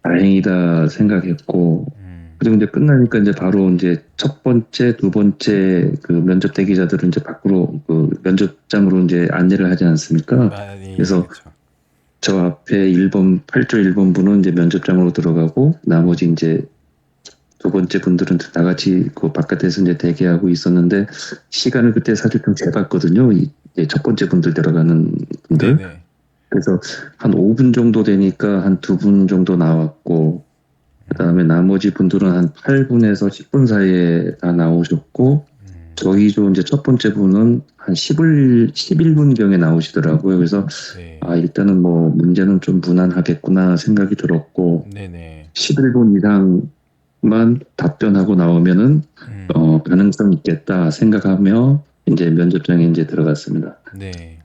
다행이다 생각했고, 그리고 이제 끝나니까 이제 바로 이제 첫 번째, 두 번째 그 면접 대기자들은 이제 밖으로 그 면접장으로 이제 안내를 하지 않습니까? 많이, 그래서 그쵸. 저 앞에 8조 1번 분은 이제 면접장으로 들어가고, 나머지 이제 두 번째 분들은 다 같이 그 바깥에서 이제 대기하고 있었는데, 시간을 그때 사실 좀 재봤거든요. 이제 첫 번째 분들 들어가는 분들. 네네. 그래서 한 5분 정도 되니까 한 두 분 정도 나왔고, 그다음에 나머지 분들은 한 8분에서 10분 사이에 다 나오셨고, 저희 조 이제 첫 번째 분은 한 11분경에 나오시더라고요. 그래서 네. 일단은 뭐 문제는 좀 무난하겠구나 생각이 들었고, 네네. 11분 이상만 답변하고 나오면은 가능성 있겠다 생각하며 이제 면접장에 이제 들어갔습니다. 네.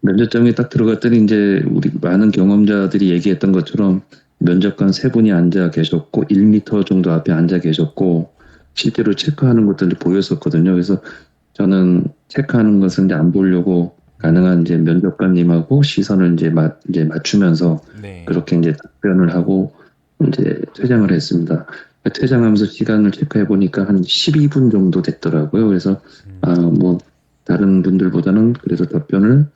면접장에 딱 들어갔더니 이제 우리 많은 경험자들이 얘기했던 것처럼 면접관 세 분이 앉아 계셨고 1m 정도 앞에 앉아 계셨고 실제로 체크하는 것들이 보였었거든요. 그래서 저는 체크하는 것은 이제 안 보려고 가능한 이제 면접관님하고 시선을 이제 맞추면서 네. 그렇게 이제 답변을 하고 이제 퇴장을 했습니다. 퇴장하면서 시간을 체크해 보니까 한 12분 정도 됐더라고요. 그래서 뭐 다른 분들보다는 그래도 답변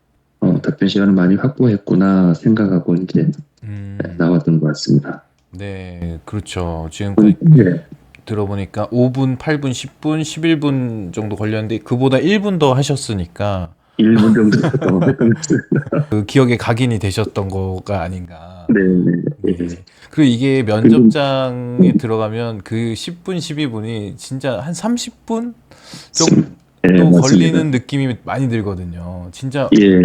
시간을 많이 확보했구나 생각하고 이제 나왔던 것 같습니다. 네. 그렇죠. 지금까지 네, 들어보니까 5분, 8분, 10분, 11분 정도 걸렸는데 그보다 1분 더 하셨으니까 1분 정도 했던 것 같습니다. 그 기억에 각인이 되셨던 거가 아닌가. 네, 네, 네. 네. 그리고 이게 근데 면접장에 들어가면 그 10분, 12분이 진짜 한 30분 네, 정도 맞습니다. 걸리는 느낌이 많이 들거든요. 진짜 예,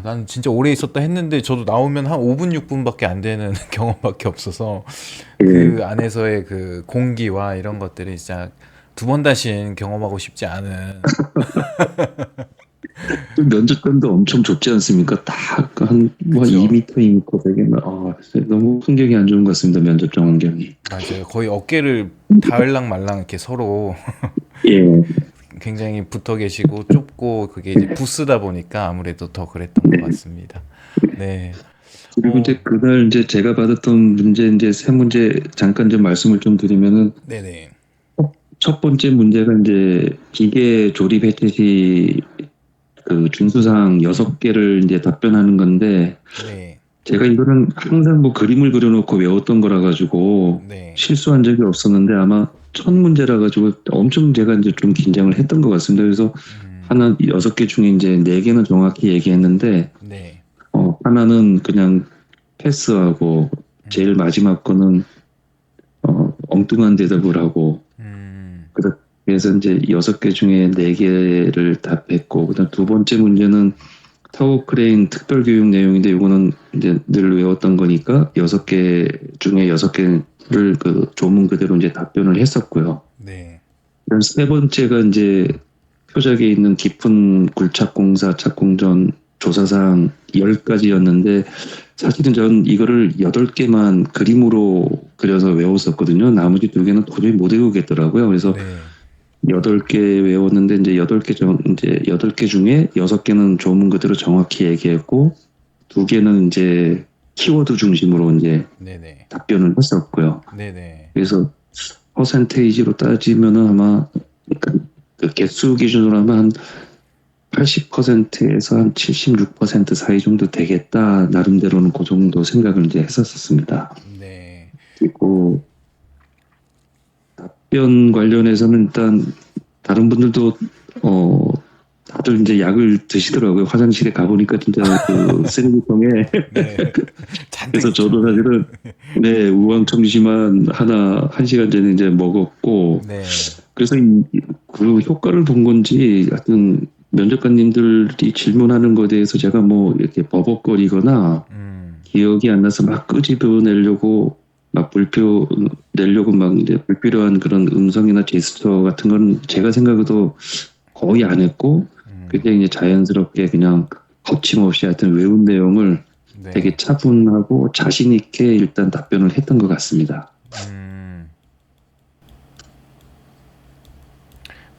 난 진짜 오래 있었다 했는데 저도 나오면 한 5분, 6분밖에 안 되는 경험밖에 없어서 예. 그 안에서의 그 공기와 이런 것들이 진짜 두 번 다신 경험하고 싶지 않은. 또 면접관도 엄청 좁지 않습니까? 딱한뭐 그쵸. 2m, 2m 되게 너무 풍경이 안 좋은 것 같습니다. 면접장 환경이. 맞아요. 거의 어깨를 닿을랑 말랑 이렇게 서로 예, 굉장히 붙어 계시고 좁고 그게 이제 부스다 보니까 아무래도 더 그랬던 것 네. 같습니다. 네. 그리고 어, 이제 그날 이제 제가 받았던 문제 이제 세 문제 잠깐 좀 말씀을 좀 드리면은 네네. 첫 번째 문제가 이제 기계 조립 해체 시 그 준수사항 6개를 이제 답변하는 건데 네. 제가 이거는 항상 뭐 그림을 그려놓고 외웠던 거라 가지고 네. 실수한 적이 없었는데 아마 첫 문제라 가지고 엄청 제가 이제 좀 긴장을 했던 것 같습니다. 그래서 하나 6개 중에 이제 4개는 정확히 얘기했는데 네. 하나는 그냥 패스하고 제일 마지막 거는 엉뚱한 대답을 하고 그래서 이제 6개 중에 4개를 답했고 그다음 두 번째 문제는 타워 크레인 특별 교육 내용인데 이거는 이제 늘 외웠던 거니까 6개 중에 6개를 그 조문 그대로 이제 답변을 했었고요. 네. 그다음 세 번째가 이제 표적에 있는 깊은 굴착 공사 착공전 조사사항 10가지였는데 사실은 전 이거를 8개만 그림으로 그려서 외웠었거든요. 나머지 2개는 도저히 못 외우겠더라고요. 그래서 네. 8개 외웠는데 이제 8개 중에 6개는 조문 그대로 정확히 얘기했고 2개는 이제 키워드 중심으로 이제 네네. 답변을 했었고요. 네네. 그래서 퍼센테이지로 따지면은 아마 그 개수 기준으로 하면 한 80%에서 한 76% 사이 정도 되겠다. 나름대로는 그 정도 생각을 이제 했었습니다. 네. 그리고 답변 관련해서는 일단 다른 분들도 다들 이제 약을 드시더라고요. 화장실에 가보니까 진짜 그 쓰레기통에 네. 잔뜩 그래서 있죠. 저도 네. 사실은 네 우황청심한 하나 1시간 전에 이제 먹었고 네. 그래서 그 효과를 본 건지 하여튼 면접관님들이 질문하는 거에 대해서 제가 뭐 이렇게 버벅거리거나 기억이 안 나서 막 끄집어내려고 막 불표 내려고 막 이제 불필요한 그런 음성이나 제스처 같은 건 제가 생각해도 거의 안 했고 굉장히 이제 자연스럽게 그냥 거침없이 하여튼 외운 내용을 되게 네. 차분하고 자신 있게 일단 답변을 했던 것 같습니다.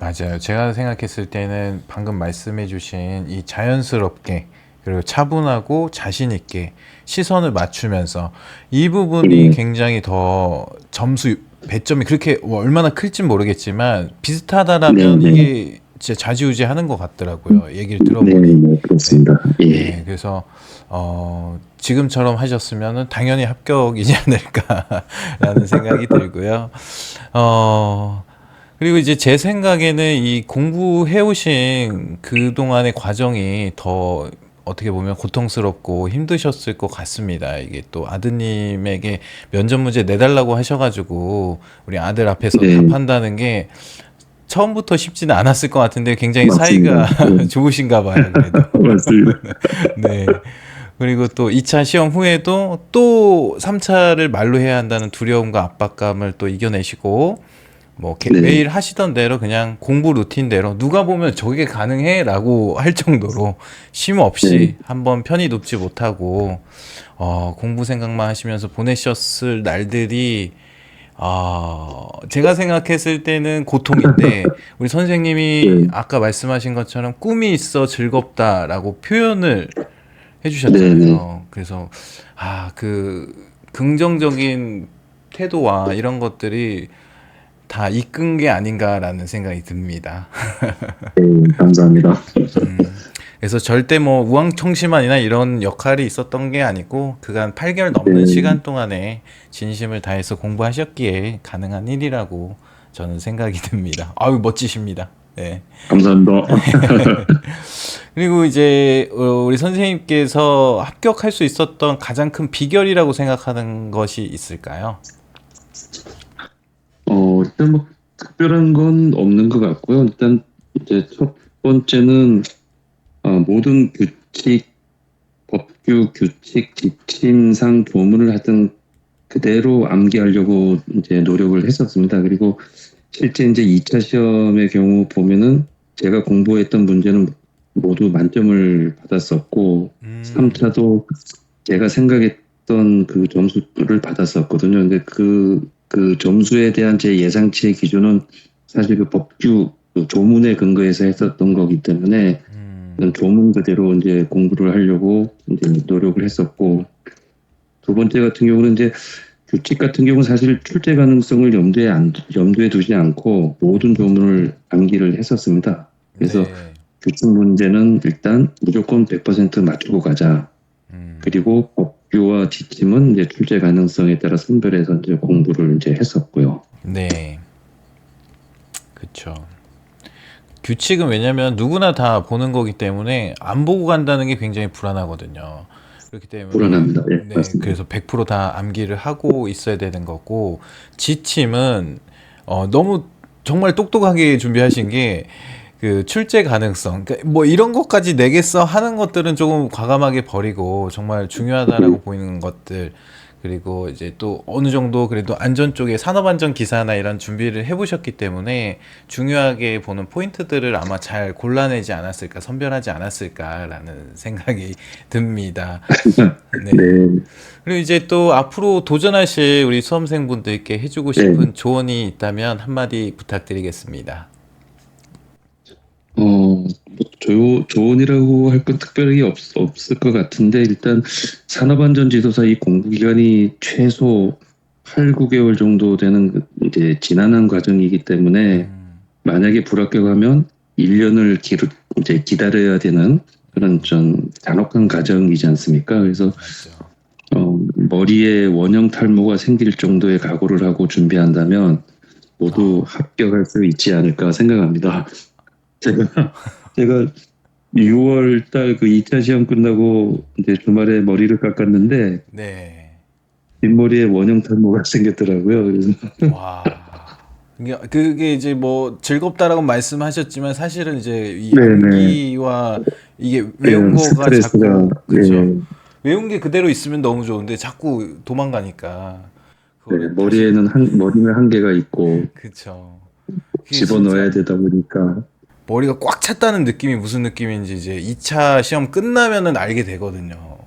맞아요. 제가 생각했을 때는 방금 말씀해주신 이 자연스럽게 그리고 차분하고 자신 있게 시선을 맞추면서 이 부분이 예, 굉장히 더 점수 배점이 그렇게 뭐 얼마나 클진 모르겠지만 네, 비슷하다라면 네, 이게 진짜 좌지우지하는 것 같더라고요. 얘기를 네, 들어보니. 네, 네, 그렇습니다. 예, 네. 그래서 지금처럼 하셨으면은 당연히 합격이지 않을까라는 생각이 들고요. 어, 그리고 이제 제 생각에는 이 공부해 오신 그동안의 과정이 더 어떻게 보면 고통스럽고 힘드셨을 것 같습니다. 이게 또 아드님에게 면접 문제 내달라고 하셔가지고 우리 아들 앞에서 네, 답한다는 게 처음부터 쉽지는 않았을 것 같은데 굉장히 맞습니다. 사이가 예, 좋으신가 봐요, 그래도. 맞습니다. 네. 그리고 또 2차 시험 후에도 또 3차를 말로 해야 한다는 두려움과 압박감을 또 이겨내시고 뭐 네, 매일 하시던 대로 그냥 공부 루틴대로 누가 보면 저게 가능해라고 할 정도로 쉼 네, 없이 한번 편히 눕지 못하고 공부 생각만 하시면서 보내셨을 날들이 제가 생각했을 때는 고통인데 우리 선생님이 예, 아까 말씀하신 것처럼 꿈이 있어 즐겁다라고 표현을 네, 네. 해주셨잖아요. 그래서 그 긍정적인 태도와 이런 것들이 다 이끈 게 아닌가라는 생각이 듭니다. 감사합니다. 그래서 절대 뭐 우왕청심환이나 이런 역할이 있었던 게 아니고 그간 8개월 넘는 네, 시간 동안에 진심을 다해서 공부하셨기에 가능한 일이라고 저는 생각이 듭니다. 아유, 멋지십니다. 네. 감사합니다. 그리고 이제 우리 선생님께서 합격할 수 있었던 가장 큰 비결이라고 생각하는 것이 있을까요? 일단 뭐 특별한 건 없는 것 같고요. 일단 이제 첫 번째는 모든 규칙, 법규, 규칙, 지침상 조문을 하여튼 그대로 암기하려고 이제 노력을 했었습니다. 그리고 실제 이제 2차 시험의 경우 보면은 제가 공부했던 문제는 모두 만점을 받았었고, 음, 3차도 제가 생각했던 그 점수를 받았었거든요. 근데 그 점수에 대한 제 예상치의 기준은 사실 그 법규, 그 조문에 근거해서 했었던 거기 때문에 음, 그런 조문 그대로 이제 공부를 하려고 이제 노력을 했었고, 두 번째 같은 경우는 이제 규칙 같은 경우는 사실 출제 가능성을 염두에 두지 않고 모든 조문을 암기를 했었습니다. 그래서 네. 규칙 문제는 일단 무조건 100% 맞추고 가자. 음, 그리고 법규와 지침은 이제 출제 가능성에 따라 선별해서 이제 공부를 이제 했었고요. 네. 그쵸. 규칙은 왜냐면 누구나 다 보는 거기 때문에 안 보고 간다는 게 굉장히 불안하거든요. 그렇기 때문에 불안합니다. 예, 네, 맞습니다. 그래서 100%다 암기를 하고 있어야 되는 거고 지침은 너무 정말 똑똑하게 준비하신 게 그 출제 가능성, 그러니까 뭐 이런 것까지 내겠어 하는 것들은 조금 과감하게 버리고 정말 예, 중요하다라고 보이는 것들 그리고 이제 또 어느 정도 그래도 안전 쪽에 산업안전 기사나 이런 준비를 해보셨기 때문에 중요하게 보는 포인트들을 아마 잘 골라내지 않았을까, 선별하지 않았을까라는 생각이 듭니다. 네. 네, 그리고 이제 또 앞으로 도전하실 우리 수험생분들께 해주고 네. 싶은 조언이 있다면 한마디 부탁드리겠습니다. 뭐 조언이라고 할 건 특별히 없을 것 같은데 일단 산업안전지도사 이 공부 기간이 최소 8, 9개월 정도 되는 이제 지난한 과정이기 때문에 만약에 불합격하면 1년을 이제 기다려야 되는 그런 좀 잔혹한 과정이지 않습니까? 그래서 맞죠. 머리에 원형 탈모가 생길 정도의 각오를 하고 준비한다면 모두 아, 합격할 수 있지 않을까 생각합니다. 제가 6월 달 그 2차 시험 끝나고 이제 주말에 머리를 깎았는데 네. 뒷머리에 원형 탈모가 생겼더라고요. 그래서 와. 그게 이제 뭐 즐겁다라고 말씀하셨지만 사실은 이제 이 네네. 암기와 이게 외운 거가 스트레스가 자꾸 그쵸. 네, 외운 게 그대로 있으면 너무 좋은데 자꾸 도망가니까 네, 그거를 다시 머리는 한계가 있고 그쵸. 그게 진짜 집어넣어야 되다 보니까 머리가 꽉 찼다는 느낌이 무슨 느낌인지 이제 2차 시험 끝나면은 알게 되거든요.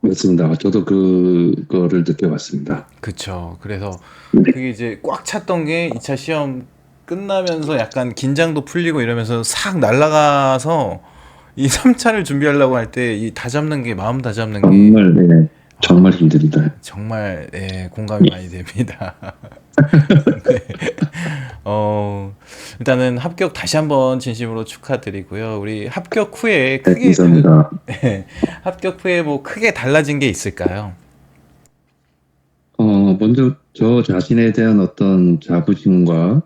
맞습니다. 저도 그거를 느껴봤습니다. 그쵸. 그래서 네, 그게 이제 꽉 찼던 게 2차 시험 끝나면서 약간 긴장도 풀리고 이러면서 싹 날아가서 이 3차를 준비하려고 할 때 이 다 잡는 게 마음 다 잡는 게 정말, 네, 정말 아, 힘듭니다. 정말 공감이 많이 됩니다. 네. 일단은 합격 다시 한번 진심으로 축하드리고요. 우리 합격 후에 네, 감사합니다. 합격 후에 뭐 크게 달라진 게 있을까요? 먼저 저 자신에 대한 어떤 자부심과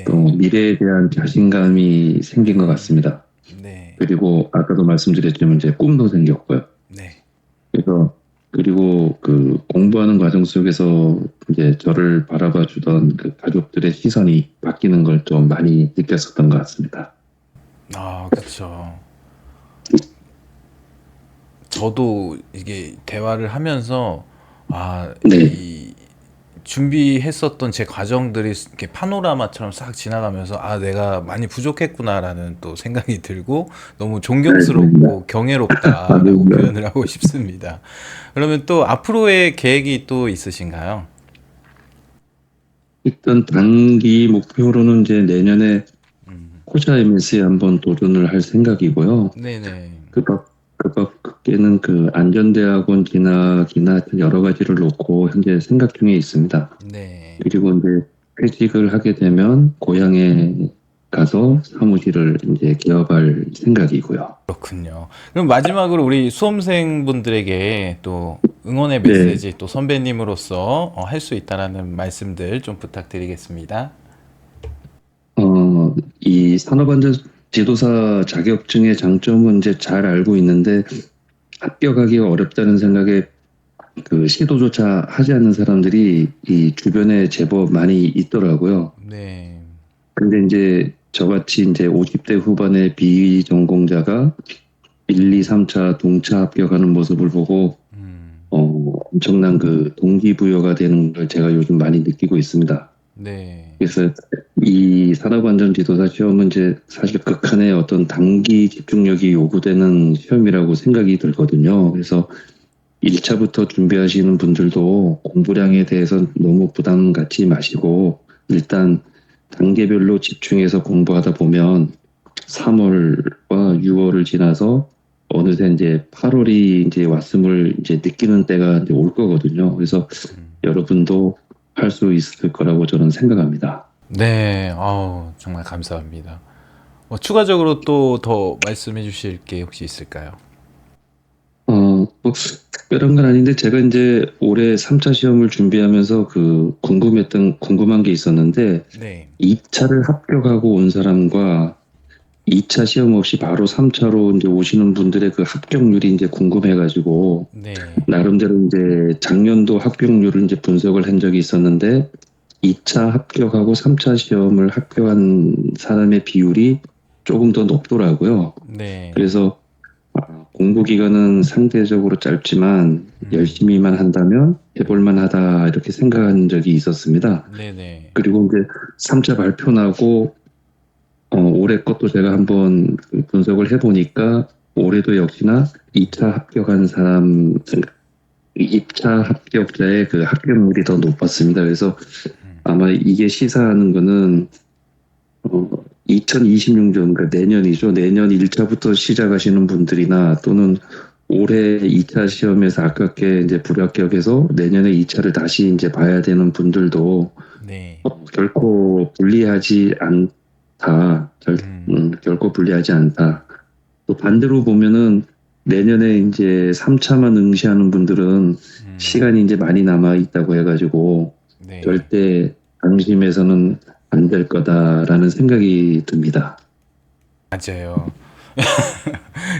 또 네. 미래에 대한 자신감이 생긴 것 같습니다. 네. 그리고 아까도 말씀드렸지만 이제 꿈도 생겼고요. 네. 그래서 그리고 그 공부하는 과정 속에서 이제 저를 바라봐 주던 그 가족들의 시선이 바뀌는 걸 좀 많이 느꼈었던 것 같습니다. 아, 그쵸. 저도 이게 대화를 하면서 네, 이 준비했었던 제 과정들이 이렇게 파노라마처럼 싹 지나가면서 내가 많이 부족했구나라는 또 생각이 들고 너무 알겠습니다. 존경스럽고 경애롭다라고 아주 표현을 하고 싶습니다. 그러면 또 앞으로의 계획이 또 있으신가요? 일단 단기 목표로는 이제 내년에 음, 코샤 MS에 한번 도전을 할 생각이고요. 네네. 그 밖에는 그 안전대학원 진학이나 하여튼 여러 가지를 놓고 현재 생각 중에 있습니다. 네. 그리고 이제 퇴직을 하게 되면 고향에 가서 사무실을 이제 개업할 생각이고요. 그렇군요. 그럼 마지막으로 우리 수험생분들에게 또 응원의 네, 메시지 또 선배님으로서 할 수 있다라는 말씀들 좀 부탁드리겠습니다. 이 산업안전 지도사 자격증의 장점은 이제 잘 알고 있는데 합격하기가 어렵다는 생각에 그 시도조차 하지 않는 사람들이 이 주변에 제법 많이 있더라고요. 네. 근데 이제 저같이 이제 50대 후반의 비전공자가 1, 2, 3차 동차 합격하는 모습을 보고 엄청난 그 동기부여가 되는 걸 제가 요즘 많이 느끼고 있습니다. 네. 그래서 이 산업안전지도사 시험은 이제 사실 극한의 어떤 단기 집중력이 요구되는 시험이라고 생각이 들거든요. 그래서 1차부터 준비하시는 분들도 공부량에 대해서 너무 부담 갖지 마시고 일단 단계별로 집중해서 공부하다 보면 3월과 6월을 지나서 어느새 이제 8월이 이제 왔음을 이제 느끼는 때가 이제 올 거거든요. 그래서 여러분도 할 수 있을 거라고 저는 생각합니다. 네. 정말 감사합니다. 추가적으로 또 더 말씀해 주실 게 혹시 있을까요? 뭐 특별한 건 아닌데 제가 이제 올해 3차 시험을 준비하면서 그 궁금한 게 있었는데 네. 2차를 합격하고 온 사람과 2차 시험 없이 바로 3차로 이제 오시는 분들의 그 합격률이 이제 궁금해가지고 네. 나름대로 이제 작년도 합격률을 이제 분석을 한 적이 있었는데 2차 합격하고 3차 시험을 합격한 사람의 비율이 조금 더 높더라고요. 네. 그래서 공부 기간은 상대적으로 짧지만 열심히만 한다면 해볼만 하다 이렇게 생각한 적이 있었습니다. 네네. 그리고 이제 3차 발표 나고 올해 것도 제가 한번 그 분석을 해보니까 올해도 역시나 2차 합격한 사람, 2차 합격자의 그 합격률이 더 높았습니다. 그래서 아마 이게 시사하는 거는 2026년, 그러니까 내년이죠. 내년 1차부터 시작하시는 분들이나 또는 올해 2차 시험에서 아깝게 이제 불합격해서 내년에 2차를 다시 이제 봐야 되는 분들도 네. 결코 불리하지 않다. 결코 불리하지 않다. 또 반대로 보면은 내년에 이제 3차만 응시하는 분들은 시간이 이제 많이 남아 있다고 해가지고 네. 절대 방심해서는 안 될 거다라는 생각이 듭니다. 맞아요.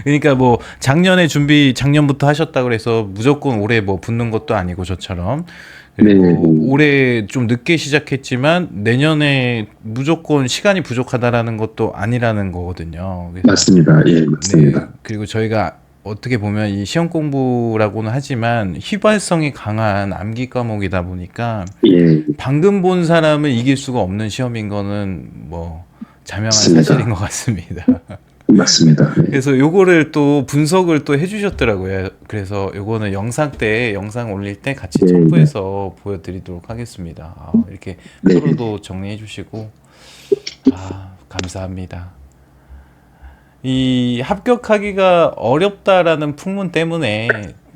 그러니까 뭐 작년부터 하셨다 그래서 무조건 올해 뭐 붙는 것도 아니고 저처럼 네, 그리고 올해 좀 늦게 시작했지만 내년에 무조건 시간이 부족하다라는 것도 아니라는 거거든요. 그래서 맞습니다. 예, 네. 맞습니다. 그리고 저희가 어떻게 보면 이 시험 공부라고는 하지만 휘발성이 강한 암기 과목이다 보니까 예, 방금 본 사람을 이길 수가 없는 시험인 거는 뭐 자명한 사실인 맞습니다. 것 같습니다. 맞습니다. 네, 그래서 요거를 또 분석을 또 해주셨더라고요. 그래서 요거는 영상 올릴 때 같이 네, 네. 첨부해서 보여드리도록 하겠습니다. 이렇게 네. 표로도 정리해 주시고 아, 감사합니다. 이 합격하기가 어렵다라는 풍문 때문에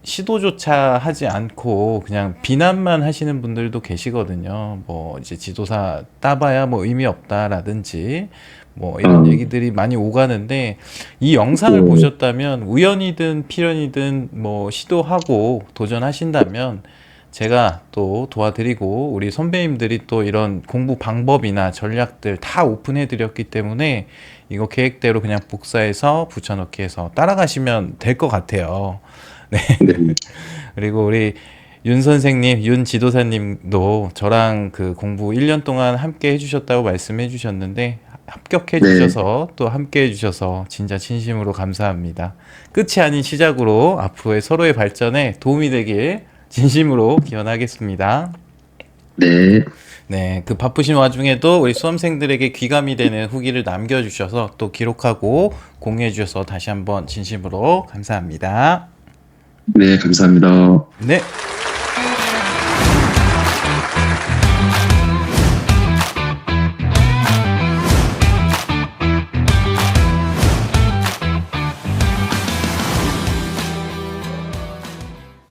시도조차 하지 않고 그냥 비난만 하시는 분들도 계시거든요. 뭐 이제 지도사 따봐야 뭐 의미 없다라든지 뭐 이런 아, 얘기들이 많이 오가는데, 이 영상을 네, 보셨다면 우연이든 필연이든 뭐 시도하고 도전하신다면 제가 또 도와드리고, 우리 선배님들이 또 이런 공부 방법이나 전략들 다 오픈해 드렸기 때문에 이거 계획대로 그냥 복사해서 붙여넣기 해서 따라가시면 될 것 같아요. 네. 네, 그리고 우리 윤 선생님, 윤 지도사님도 저랑 그 공부 1년 동안 함께 해주셨다고 말씀해 주셨는데, 합격해 네, 주셔서 또 함께 해주셔서 진짜 진심으로 감사합니다. 끝이 아닌 시작으로 앞으로의 서로의 발전에 도움이 되길 진심으로 기원하겠습니다. 네, 네, 그 바쁘신 와중에도 우리 수험생들에게 귀감이 되는 후기를 남겨주셔서 또 기록하고 공유해 주셔서 다시 한번 진심으로 감사합니다. 네, 감사합니다. 네.